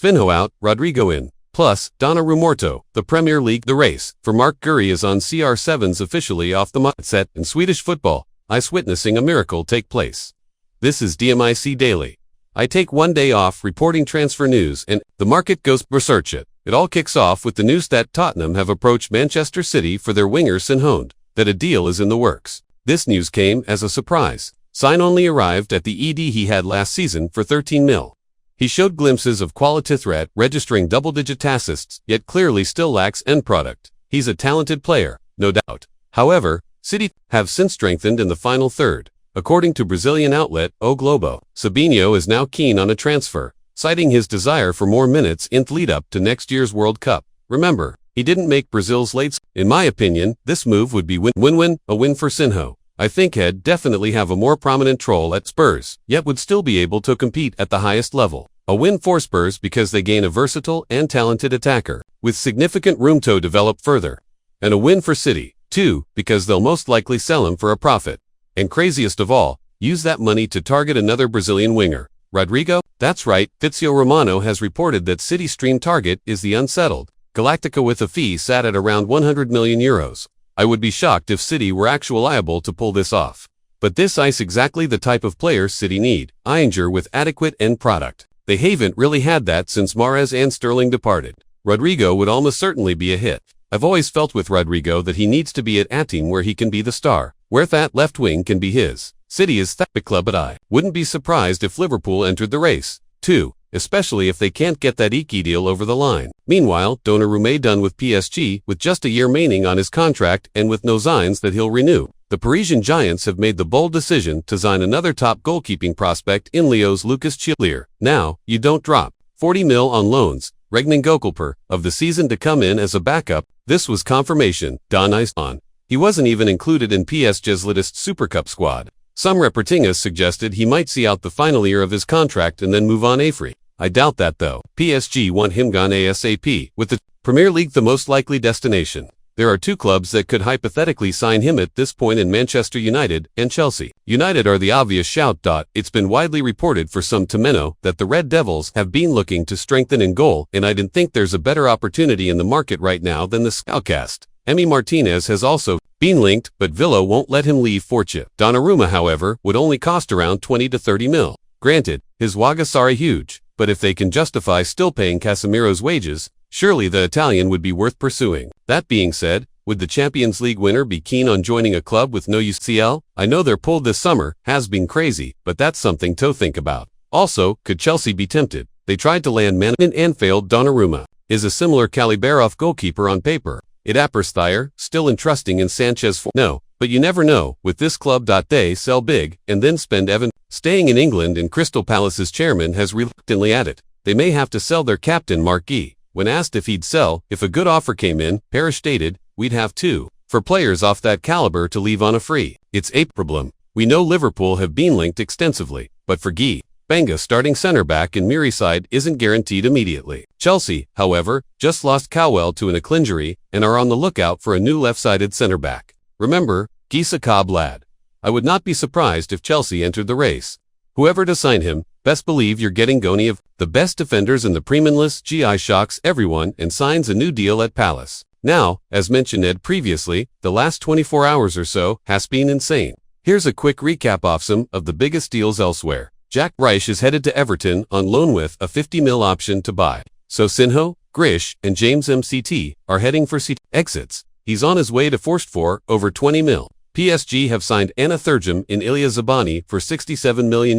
Savinho out, Rodrygo in. Plus, Donnarumma, the Premier League. The race for Mark Gurry is on. CR7's officially off the mindset. In Swedish football, ice witnessing a miracle take place. This is DMIC Daily. I take one day off reporting transfer news and the market goes research it. It all kicks off with the news that Tottenham have approached Manchester City for their winger Savinho, that a deal is in the works. This news came as a surprise. Savinho only arrived at the ED he had last season for 13 mil. He showed glimpses of quality threat, registering double-digit assists, yet clearly still lacks end product. He's a talented player, no doubt. However, City have since strengthened in the final third. According to Brazilian outlet O Globo, Savinho is now keen on a transfer, citing his desire for more minutes in the lead-up to next year's World Cup. Remember, he didn't make Brazil's late. In my opinion, this move would be win-win, a win for Savinho. I think he'd definitely have a more prominent role at Spurs, yet would still be able to compete at the highest level. A win for Spurs because they gain a versatile and talented attacker, with significant room to develop further. And a win for City, too, because they'll most likely sell him for a profit. And craziest of all, use that money to target another Brazilian winger. Rodrygo? That's right, Fabrizio Romano has reported that City's dream target is the unsettled Galactica with a fee sat at around €100 million. I would be shocked if City were actually liable to pull this off. But this is exactly the type of player City need, Inger with adequate end product. They haven't really had that since Mahrez and Sterling departed. Rodrygo would almost certainly be a hit. I've always felt with Rodrygo that he needs to be at a team where he can be the star, where that left wing can be his. City is the club, but I wouldn't be surprised if Liverpool entered the race, too, especially if they can't get that Iki deal over the line. Meanwhile, Donnarumma done with PSG, with just a year remaining on his contract and with no signs that he'll renew. The Parisian Giants have made the bold decision to sign another top goalkeeping prospect in Leo's Lucas Chillier. Now, you don't drop 40 mil on loans, regning goalkeeper of the season to come in as a backup. This was confirmation. Don on. He wasn't even included in PSG's latest Super Cup squad. Some reportings suggested he might see out the final year of his contract and then move on free. I doubt that though. PSG want him gone ASAP, with the Premier League the most likely destination. There are two clubs that could hypothetically sign him at this point in Manchester United and Chelsea. United are the obvious shout. It's been widely reported for some time that the Red Devils have been looking to strengthen in goal, and I didn't think there's a better opportunity in the market right now than the Scoutcast. Emi Martinez has also been linked, but Villa won't let him leave for cheap. Donnarumma, however, would only cost around 20 to 30 mil. Granted, his wages are huge, but if they can justify still paying Casemiro's wages, surely the Italian would be worth pursuing. That being said, would the Champions League winner be keen on joining a club with no UCL? I know their pull this summer has been crazy, but that's something to think about. Also, could Chelsea be tempted? They tried to land Manon and failed. Donnarumma is a similar caliber goalkeeper on paper. It appears they're still entrusting in Sanchez for no, but you never know with this club. They sell big and then spend. Evan staying in England, and Crystal Palace's chairman has reluctantly added they may have to sell their captain Mark Gee. When asked if he'd sell if a good offer came in, Parrish stated, "We'd have to for players off that caliber to leave on a free. It's a problem. We know Liverpool have been linked extensively, but for Gee, Benga starting centre-back in Merseyside isn't guaranteed immediately." Chelsea, however, just lost Cowell to an ankle injury and are on the lookout for a new left-sided centre-back. Remember, Gee's a Cobb lad. I would not be surprised if Chelsea entered the race. Whoever to sign him, best believe you're getting Goni of the best defenders in the Premier League. GI shocks everyone and signs a new deal at Palace. Now, as mentioned previously, the last 24 hours or so has been insane. Here's a quick recap of some of the biggest deals elsewhere. Jack Reich is headed to Everton on loan with a 50 mil option to buy. So Savinho, Grish, and James MCT are heading for exits. He's on his way to forced for over 20 mil. PSG have signed Anna Thurgem in Ilya Zabani for €67 million.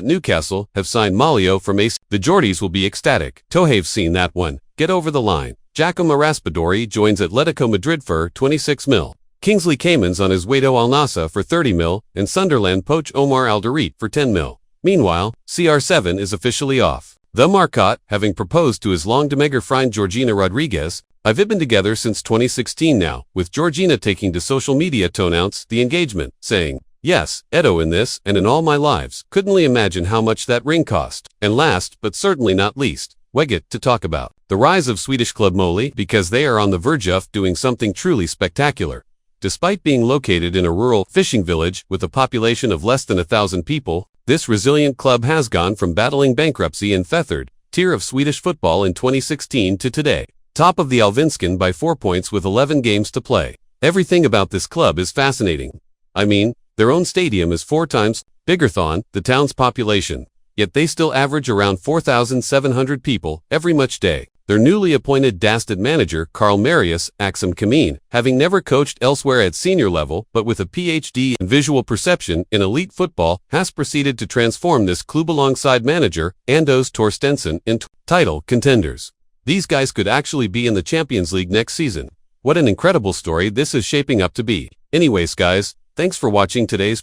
Newcastle have signed Malio from AC. The Geordies will be ecstatic. Tohave's seen that one get over the line. Giacomo Raspadori joins Atletico Madrid for 26 mil. Kingsley Coman's on his way to Al Nassr for 30 mil, and Sunderland poach Omar Alderete for 10 mil. Meanwhile, CR7 is officially off. The Marcotte, having proposed to his long-demeagre friend Georgina Rodriguez, I've been together since 2016 now, with Georgina taking to social media to announce the engagement, saying, "Yes, Edo in this and in all my lives, couldn't imagine how much that ring cost." And last, but certainly not least, we get to talk about the rise of Swedish club Moli, because they are on the verge of doing something truly spectacular. Despite being located in a rural fishing village with a population of less than 1,000 people, this resilient club has gone from battling bankruptcy and feathered tier of Swedish football in 2016 to today. Top of the Allsvenskan by 4 points with 11 games to play. Everything about this club is fascinating. I mean, their own stadium is 4 times bigger than the town's population, yet they still average around 4,700 people every match day. Their newly appointed Dasted manager, Carl Marius Axum Kamin, having never coached elsewhere at senior level but with a PhD in visual perception in elite football, has proceeded to transform this club alongside manager Anders Torstensson into title contenders. These guys could actually be in the Champions League next season. What an incredible story this is shaping up to be. Anyways guys, thanks for watching today's